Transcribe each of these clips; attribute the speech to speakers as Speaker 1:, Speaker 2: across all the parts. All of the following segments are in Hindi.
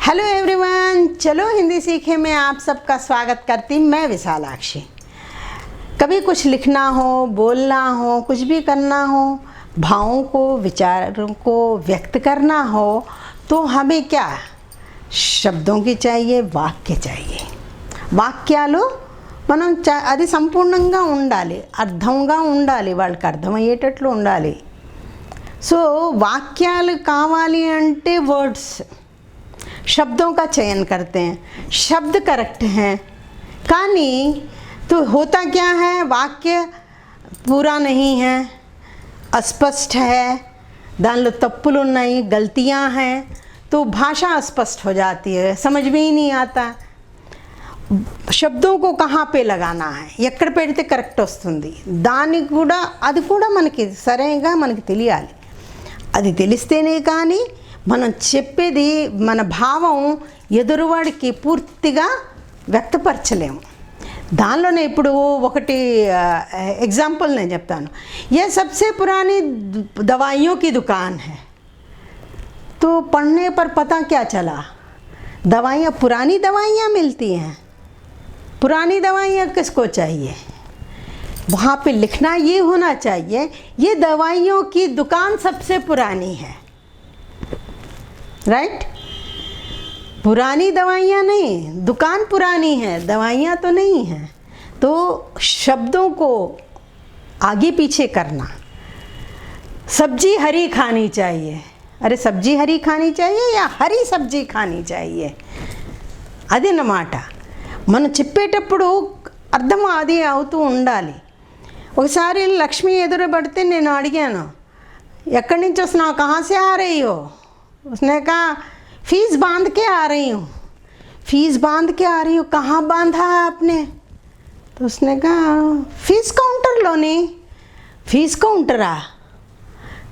Speaker 1: हेलो एवरीवन, चलो हिंदी सीखे में आप सबका स्वागत करती मैं विशालाक्षी। कभी कुछ लिखना हो, बोलना हो, कुछ भी करना हो, भावों को, विचारों को व्यक्त करना हो तो हमें क्या शब्दों की चाहिए, वाक्य चाहिए। వాక్యాలు మనం అది సంపూర్ణంగా ఉండాలి, అర్థంగా ఉండాలి, వాళ్ళకి అర్థమయ్యేటట్లు ఉండాలి. సో వాక్యాలు కావాలి అంటే వర్డ్స్, शब्दों का चयन करते हैं, शब्द करेक्ट हैं కానీ तो होता क्या है, वाक्य पूरा नहीं है, अस्पष्ट है, దానిలో తప్పులు ఉన్నాయి, गलतियां हैं, तो भाषा अस्पष्ट हो जाती है, समझ में ही नहीं आता శబ్దों को कहाँ पे लगाना है, ఎక్కడ పెడితే కరెక్ట్ వస్తుంది, దానికి కూడా అది కూడా మనకి సరైనగా మనకి తెలియాలి. అది తెలిస్తేనే కానీ మనం చెప్పేది మన భావం ఎదురువాడికి పూర్తిగా వ్యక్తపరచలేము. దానిలోనే ఇప్పుడు ఒకటి एग्जाम्पल నేను చెప్తాను. ये सबसे पुरानी दवाइयों की दुकान है, तो पढ़ने पर पता क्या चला, दवाइयाँ पुरानी दवाइयाँ मिलती हैं. पुरानी दवाइयाँ किसको चाहिए, वहाँ पे लिखना ये होना चाहिए ये दवाइयों की दुकान सबसे पुरानी है. राइट, पुरानी दवाइयाँ नहीं, दुकान पुरानी है, दवाइयाँ तो नहीं हैं. तो शब्दों को आगे पीछे करना. सब्जी हरी खानी चाहिए, अरे सब्जी हरी खानी चाहिए या हरी सब्जी खानी चाहिए, అది అన్నమాట. మనం చెప్పేటప్పుడు అర్థం అది అవుతూ ఉండాలి. ఒకసారి లక్ష్మి ఎదురుపడితే నేను అడిగాను, ఎక్కడి నుంచి వస్తున్నావు, कहाँ से आ रही हो. उसने कहा फीस बांध के आ रही हूँ. फीस बांध के आ रही हूँ, कहाँ बांधा है आपने. तो उसने कहा फीस काउंटर लो. नहीं, फीस काउंटर आ,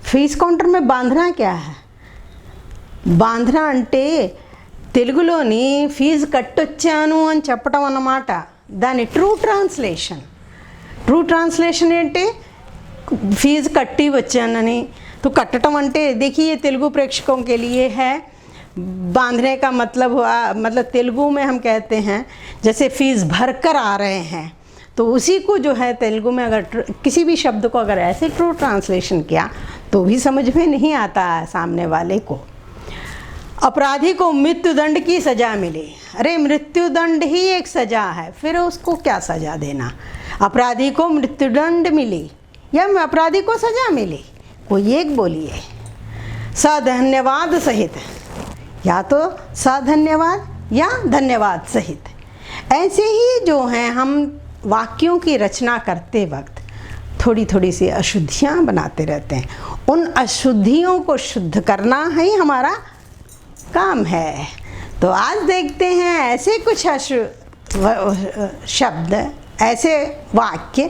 Speaker 1: फीस काउंटर में बांधना क्या है. బాంధ్రా అంటే తెలుగులోని ఫీజు కట్టొచ్చాను అని చెప్పడం అన్నమాట. దాని ట్రూ ట్రాన్స్లేషన్ ఏంటి, ఫీజు కట్టి వచ్చానని. तो कट्टम अंटे देखिए तेलुगु प्रेक्षकों के लिए है, बांधने का मतलब हुआ, मतलब तेलुगु में हम कहते हैं जैसे फीस भर कर आ रहे हैं, तो उसी को जो है तेलुगु में अगर किसी भी शब्द को अगर ऐसे ट्रू ट्रांसलेशन किया तो भी समझ में नहीं आता है सामने वाले को. अपराधी को मृत्युदंड की सज़ा मिली, अरे मृत्युदंड ही एक सज़ा है, फिर उसको क्या सज़ा देना. अपराधी को मृत्युदंड मिली या अपराधी को सज़ा मिली, कोई एक बोलिए. सधन्यवाद सहित, या तो सधन्यवाद या धन्यवाद सहित. ऐसे ही जो हैं हम वाक्यों की रचना करते वक्त थोड़ी थोड़ी सी अशुद्धियाँ बनाते रहते हैं. उन अशुद्धियों को शुद्ध करना ही हमारा काम है. तो आज देखते हैं ऐसे कुछ शब्द, ऐसे वाक्य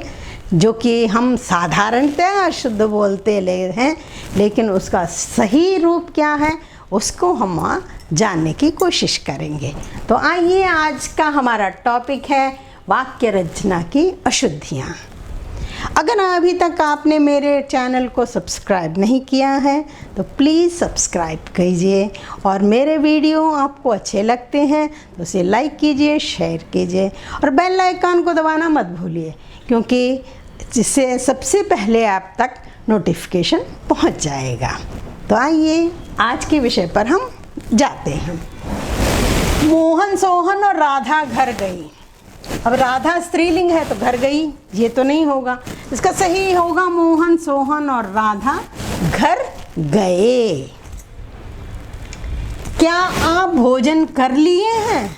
Speaker 1: जो कि हम साधारणतः अशुद्ध बोलते ले हैं, लेकिन उसका सही रूप क्या है उसको हम जानने की कोशिश करेंगे. तो आइए, आज का हमारा टॉपिक है वाक्य रचना की अशुद्धियाँ. अगर अभी तक आपने मेरे चैनल को सब्सक्राइब नहीं किया है तो प्लीज़ सब्सक्राइब कीजिए, और मेरे वीडियो आपको अच्छे लगते हैं तो उसे लाइक कीजिए, शेयर कीजिए, और बेल आइकन को दबाना मत भूलिए, क्योंकि जिससे सबसे पहले आप तक नोटिफिकेशन पहुंच जाएगा. तो आइए आज के विषय पर हम जाते हैं. मोहन, सोहन और राधा घर गई. अब राधा स्त्रीलिंग है तो घर गई ये तो नहीं होगा, इसका सही होगा मोहन, सोहन और राधा घर गए. क्या आप भोजन कर लिए हैं,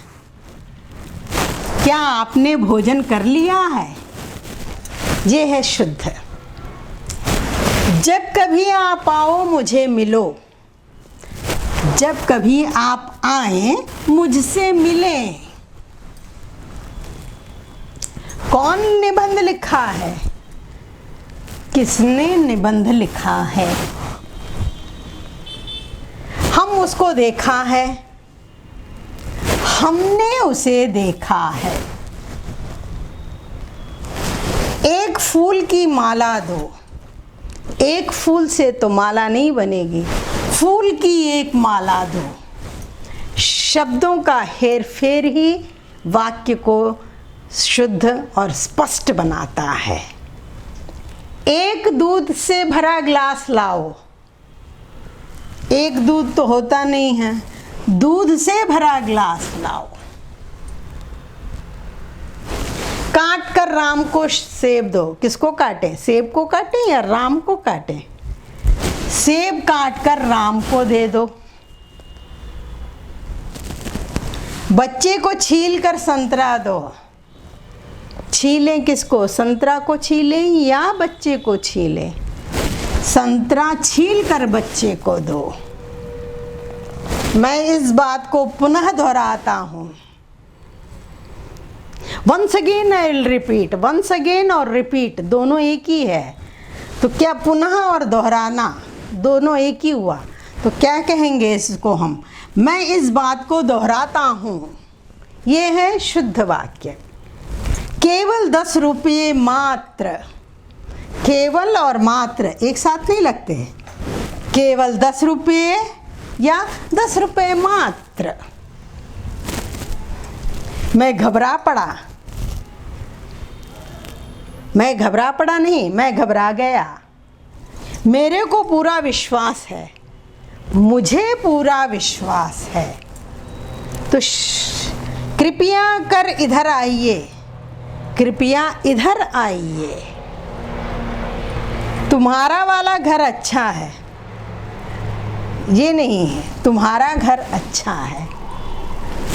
Speaker 1: क्या आपने भोजन कर लिया है, ये है शुद्ध. जब कभी आप आओ मुझे मिलो, जब कभी आप आए मुझसे मिलें. कौन निबंध लिखा है, किसने निबंध लिखा है. हम उसको देखा है, हमने उसे देखा है. एक फूल की माला दो, एक फूल से तो माला नहीं बनेगी, फूल की एक माला दो. शब्दों का हेरफेर ही वाक्य को शुद्ध और स्पष्ट बनाता है। एक दूध से भरा ग्लास लाओ। एक दूध तो होता नहीं है, दूध से भरा ग्लास लाओ। काट कर राम को सेब दो। किसको काटें? सेब को काटें या राम को काटें? सेब काट कर राम को दे दो। बच्चे को छील कर संतरा दो। छीलें किसको? संतरा को छीलें या बच्चे को छीलें? संतरा छील कर बच्चे को दो। मैं इस बात को पुनः दोहराता हूँ। Once again I will repeat. Once again और रिपीट दोनों एक ही है, तो क्या पुनः और दोहराना दोनों एक ही हुआ? तो क्या कहेंगे इसको हम? मैं इस बात को दोहराता हूँ। ये है शुद्ध वाक्य। केवल 10 रुपये मात्र। केवल और मात्र एक साथ नहीं लगते हैं। केवल 10 रुपये या 10 रुपये मात्र। मैं घबरा पड़ा। मैं घबरा पड़ा नहीं, मैं घबरा गया। मेरे को पूरा विश्वास है। मुझे पूरा विश्वास है। तो कृपया कर इधर आइए। कृपया इधर आइए। तुम्हारा वाला घर अच्छा है, ये नहीं है तुम्हारा घर अच्छा है।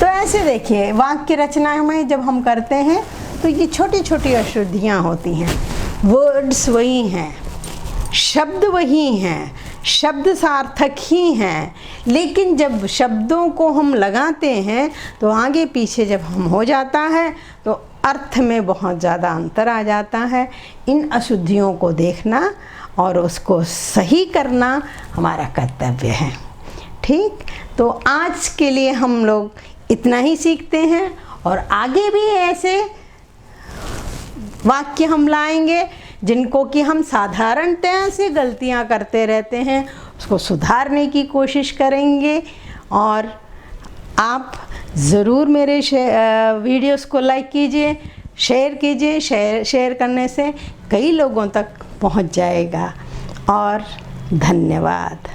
Speaker 1: तो ऐसे देखिए, वाक्य रचना में जब हम करते हैं तो ये छोटी छोटी अशुद्धियाँ होती हैं। वर्ड्स वही हैं, शब्द वही हैं, शब्द सार्थक ही हैं, लेकिन जब शब्दों को हम लगाते हैं तो आगे पीछे जब हम हो जाता है तो अर्थ में बहुत ज़्यादा अंतर आ जाता है। इन अशुद्धियों को देखना और उसको सही करना हमारा कर्तव्य है। ठीक, तो आज के लिए हम लोग इतना ही सीखते हैं और आगे भी ऐसे वाक्य हम लाएंगे जिनको कि हम साधारणतः से गलतियां करते रहते हैं, उसको सुधारने की कोशिश करेंगे। और आप ज़रूर मेरे वीडियोस को लाइक कीजिए, शेयर कीजिए। शेयर करने से कई लोगों तक पहुंच जाएगा। और धन्यवाद।